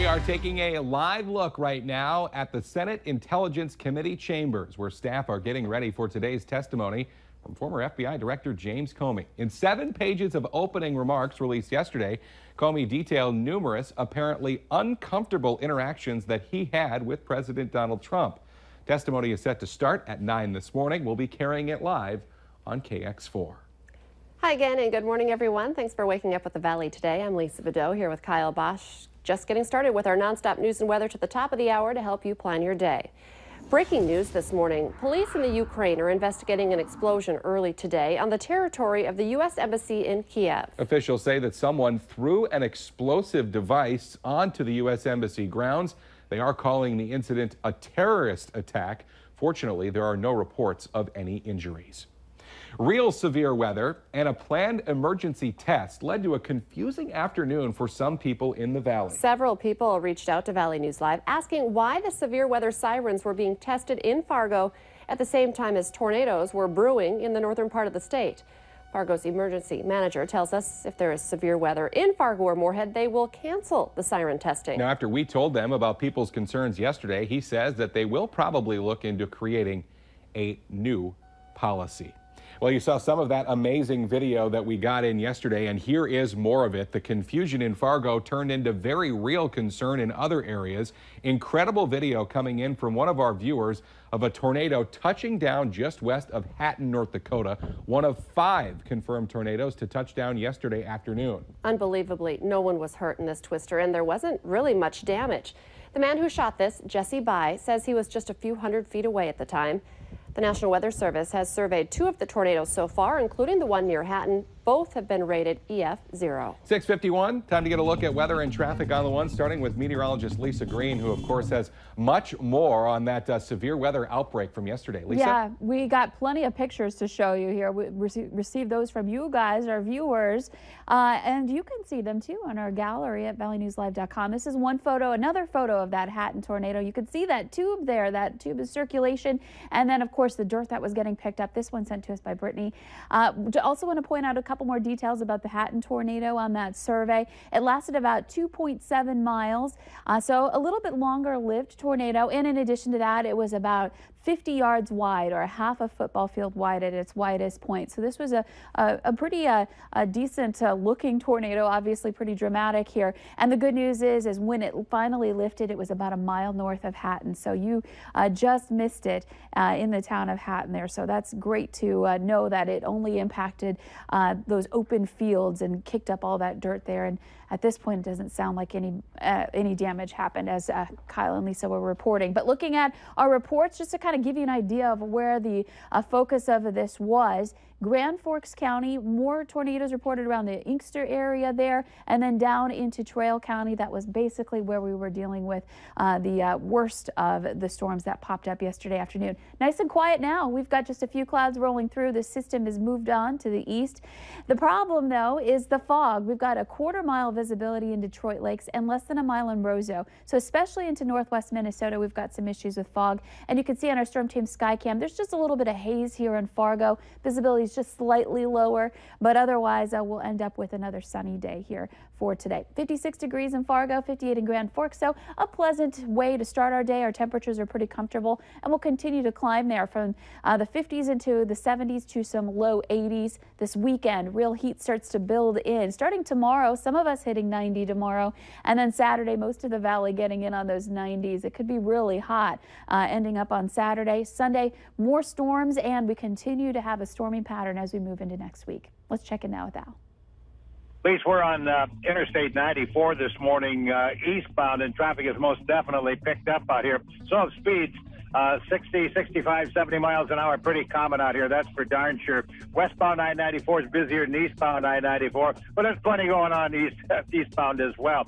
are taking a live look right now at the Senate Intelligence Committee chambers, where staff are getting ready for today's testimony from former FBI Director James Comey. In 7 pages of opening remarks released yesterday, Comey detailed numerous apparently uncomfortable interactions that he had with President Donald Trump. Testimony is set to start at 9 this morning. We'll be carrying it live on KX4. Hi again, and good morning, everyone. Thanks for waking up with the Valley today. I'm Lisa Bedeau here with Kyle Bosch. Just getting started with our nonstop news and weather to the top of the hour to help you plan your day. Breaking news this morning. Police in the Ukraine are investigating an explosion early today on the territory of the U.S. Embassy in Kiev. Officials say that someone threw an explosive device onto the U.S. Embassy grounds. They are calling the incident a terrorist attack. Fortunately, there are no reports of any injuries. Real severe weather and a planned emergency test led to a confusing afternoon for some people in the valley. Several people reached out to Valley News Live asking why the severe weather sirens were being tested in Fargo at the same time as tornadoes were brewing in the northern part of the state. Fargo's emergency manager tells us if there is severe weather in Fargo or Moorhead, they will cancel the siren testing. Now, after we told them about people's concerns yesterday, he says that they will probably look into creating a new policy. Well, you saw some of that amazing video that we got in yesterday, and here is more of it. The confusion in Fargo turned into very real concern in other areas. Incredible video coming in from one of our viewers of a tornado touching down just west of Hatton, North Dakota, one of 5 confirmed tornadoes to touch down yesterday afternoon. Unbelievably, no one was hurt in this twister, and there wasn't really much damage. The man who shot this, Jesse Bai, says he was just a few hundred feet away at the time. The National Weather Service has surveyed 2 of the tornadoes so far, including the one near Hatton. Both have been rated EF0. 6:51, time to get a look at weather and traffic on the one, starting with meteorologist Lisa Green, who of course has much more on that severe weather outbreak from yesterday. Lisa? Yeah, we got plenty of pictures to show you here. We received those from you guys, our viewers, and you can see them too on our gallery at valleynewslive.com. This is one photo, another photo of that Hatton tornado. You can see that tube there, that tube of circulation, and then of course the dirt that was getting picked up. This one sent to us by Brittany. Also want to point out a couple more details about the Hatton tornado on that survey. It lasted about 2.7 miles, so a little bit longer lived tornado, and in addition to that, it was about 50 yards wide, or a half a football field wide at its widest point. So this was a pretty decent looking tornado, obviously pretty dramatic here. And the good news is when it finally lifted, it was about a mile north of Hatton. So you just missed it in the town of Hatton there. So that's great to know that it only impacted those open fields and kicked up all that dirt there. And at this point, it doesn't sound like any damage happened, as Kyle and Lisa were reporting. But looking at our reports, just to kind of give you an idea of where the focus of this was, Grand Forks County, more tornadoes reported around the Inkster area there, and then down into Trail County. That was basically where we were dealing with the worst of the storms that popped up yesterday afternoon. Nice and quiet now. We've got just a few clouds rolling through. The system has moved on to the east. The problem, though, is the fog. We've got a quarter-mile visibility in Detroit Lakes and less than a mile in Roseau. So especially into northwest Minnesota, we've got some issues with fog. And you can see on our Storm Team Skycam, there's just a little bit of haze here in Fargo. Visibility is just slightly lower, but otherwise we'll end up with another sunny day here for today. 56 degrees in Fargo, 58 in Grand Forks, so a pleasant way to start our day. Our temperatures are pretty comfortable, and we'll continue to climb there from the 50s into the 70s to some low 80s. This weekend, real heat starts to build in. Starting tomorrow, some of us hitting 90 tomorrow, and then Saturday, most of the valley getting in on those 90s. It could be really hot ending up on Saturday. Sunday, more storms, and we continue to have a storming pattern as we move into next week. Let's check in now with Al. Police were on Interstate 94 this morning eastbound, and traffic is most definitely picked up out here. So have speeds. 60, 65, 70 miles an hour, pretty common out here, that's for darn sure. Westbound I-94 is busier than eastbound I-94, but there's plenty going on eastbound as well.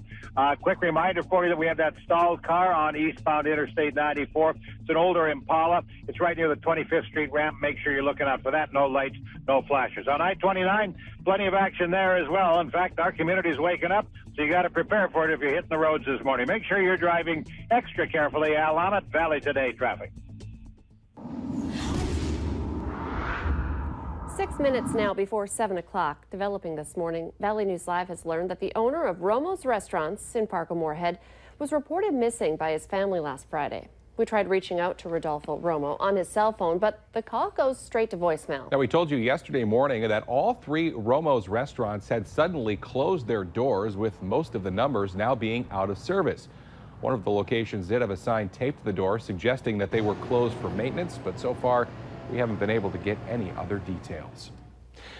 Quick reminder for you that we have that stalled car on eastbound Interstate 94. It's an older Impala. It's right near the 25th Street ramp. Make sure you're looking out for that. No lights, no flashers. On I-29, plenty of action there as well. In fact, our community's waking up, so you got to prepare for it if you're hitting the roads this morning. Make sure you're driving extra carefully. Al Lamont, Valley Today traffic. 6 minutes now before 7 o'clock. Developing this morning, Valley News Live has learned that the owner of Romo's Restaurants in Fargo-Moorhead was reported missing by his family last Friday. We tried reaching out to Rodolfo Romo on his cell phone, but the call goes straight to voicemail. Now, we told you yesterday morning that all 3 Romo's restaurants had suddenly closed their doors, with most of the numbers now being out of service. One of the locations did have a sign taped to the door suggesting that they were closed for maintenance, but so far we haven't been able to get any other details.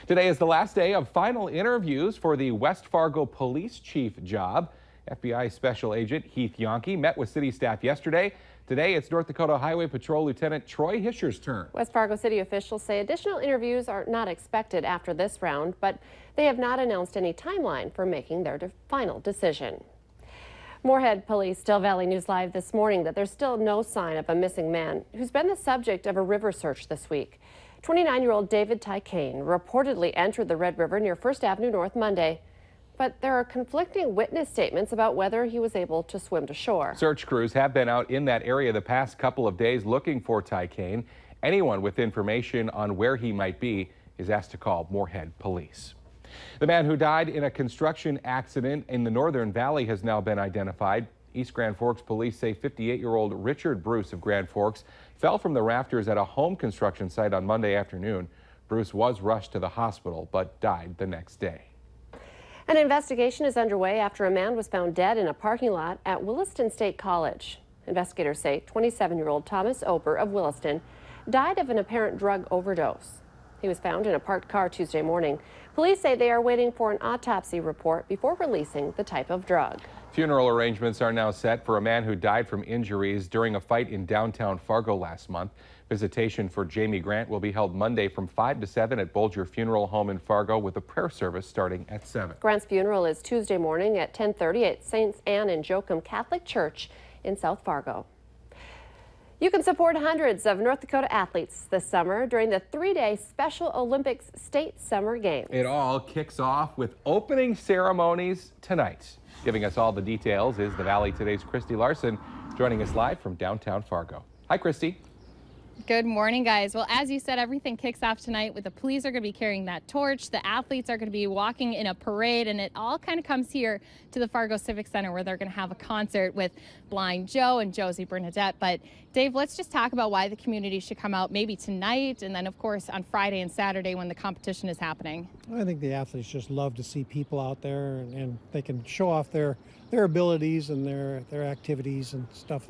Today is the last day of final interviews for the West Fargo police chief job. FBI Special Agent Heath Yonke met with city staff yesterday. Today, it's North Dakota Highway Patrol Lieutenant Troy Hischer's turn. West Fargo city officials say additional interviews are not expected after this round, but they have not announced any timeline for making their final decision. Moorhead police tell Valley News Live this morning that there's still no sign of a missing man who's been the subject of a river search this week. 29-year-old David Tycane reportedly entered the Red River near 1st Avenue North Monday, but there are conflicting witness statements about whether he was able to swim to shore. Search crews have been out in that area the past couple of days looking for Tycane. Anyone with information on where he might be is asked to call Moorhead police. The man who died in a construction accident in the Northern Valley has now been identified. East Grand Forks police say 58-year-old Richard Bruce of Grand Forks fell from the rafters at a home construction site on Monday afternoon. Bruce was rushed to the hospital but died the next day. An investigation is underway after a man was found dead in a parking lot at Williston State College. Investigators say 27-year-old Thomas Ober of Williston died of an apparent drug overdose. He was found in a parked car Tuesday morning. Police say they are waiting for an autopsy report before releasing the type of drug. Funeral arrangements are now set for a man who died from injuries during a fight in downtown Fargo last month. Visitation for Jamie Grant will be held Monday from 5 to 7 at Bolger Funeral Home in Fargo, with a prayer service starting at 7. Grant's funeral is Tuesday morning at 10:30 at St. Anne and Joachim Catholic Church in South Fargo. You can support hundreds of North Dakota athletes this summer during the 3-day Special Olympics State Summer Games. It all kicks off with opening ceremonies tonight. Giving us all the details is the Valley Today's Christy Larson, joining us live from downtown Fargo. Hi, Christy. Good morning, guys. Well, as you said, everything kicks off tonight with the police are going to be carrying that torch. The athletes are going to be walking in a parade, and it all kind of comes here to the Fargo Civic Center, where they're going to have a concert with Blind Joe and Josie Bernadette. But Dave, let's just talk about why the community should come out maybe tonight, and then of course on Friday and Saturday when the competition is happening. I think the athletes just love to see people out there, and they can show off their abilities and their activities and stuff.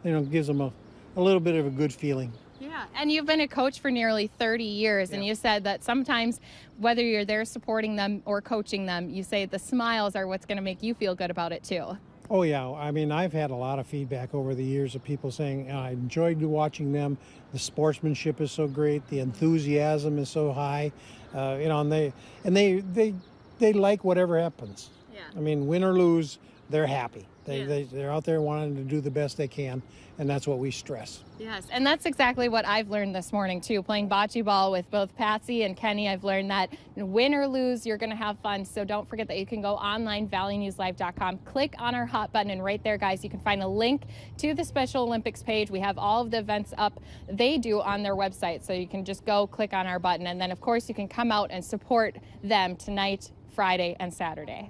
Gives them a little bit of a good feeling. Yeah, and you've been a coach for nearly 30 years, and you said that sometimes, whether you're there supporting them or coaching them, you say the smiles are what's going to make you feel good about it too. Oh yeah, I mean, I've had a lot of feedback over the years of people saying I enjoyed watching them. The sportsmanship is so great, the enthusiasm is so high, and they like whatever happens. Yeah. I mean, win or lose, they're happy. They're out there wanting to do the best they can, and that's what we stress. Yes, and that's exactly what I've learned this morning too. Playing bocce ball with both Patsy and Kenny, I've learned that win or lose, you're going to have fun. So don't forget that you can go online, valleynewslive.com, click on our hot button, and right there, guys, you can find a link to the Special Olympics page. We have all of the events up they do on their website, so you can just go click on our button, and then of course you can come out and support them tonight, Friday, and Saturday.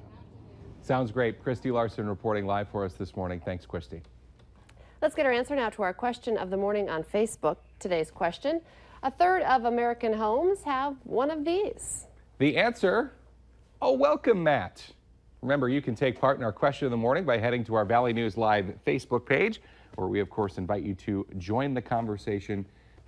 Sounds great. Christy Larson reporting live for us this morning. Thanks, Christy. Let's get our answer now to our question of the morning on Facebook. Today's question: a third of American homes have one of these. The answer: oh, welcome, Matt. Remember, you can take part in our question of the morning by heading to our Valley News Live Facebook page, where we, of course, invite you to join the conversation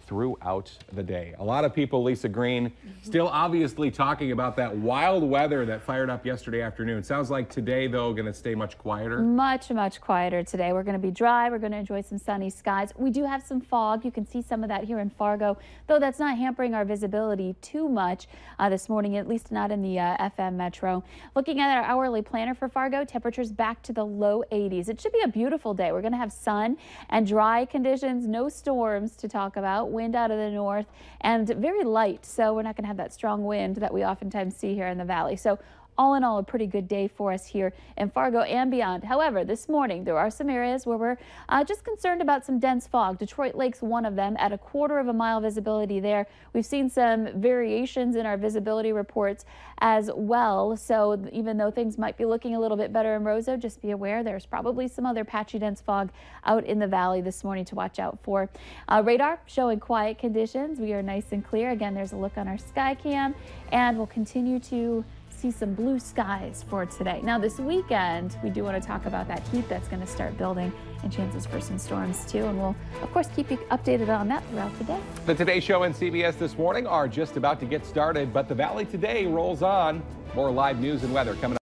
throughout the day. A lot of people, Lisa Green, still obviously talking about that wild weather that fired up yesterday afternoon. Sounds like today, though, going to stay much quieter. Much quieter today. We're going to be dry. We're going to enjoy some sunny skies. We do have some fog. You can see some of that here in Fargo, though that's not hampering our visibility too much this morning, at least not in the FM metro. Looking at our hourly planner for Fargo, temperatures back to the low 80s. It should be a beautiful day. We're going to have sun and dry conditions, no storms to talk about. Wind out of the north and very light, so we're not going to have that strong wind that we oftentimes see here in the valley. So all in all, a pretty good day for us here in Fargo and beyond. However, this morning, there are some areas where we're just concerned about some dense fog. Detroit Lake's one of them at 1/4 of a mile visibility there. We've seen some variations in our visibility reports as well. So even though things might be looking a little bit better in Roseau, just be aware there's probably some other patchy dense fog out in the valley this morning to watch out for. Radar showing quiet conditions. We are nice and clear. Again, there's a look on our sky cam, and we'll continue to see some blue skies for today. Now this weekend, we do want to talk about that heat that's going to start building and chances for some storms too. And we'll, of course, keep you updated on that throughout the day. The Today Show and CBS This Morning are just about to get started, but the Valley Today rolls on. More live news and weather coming up.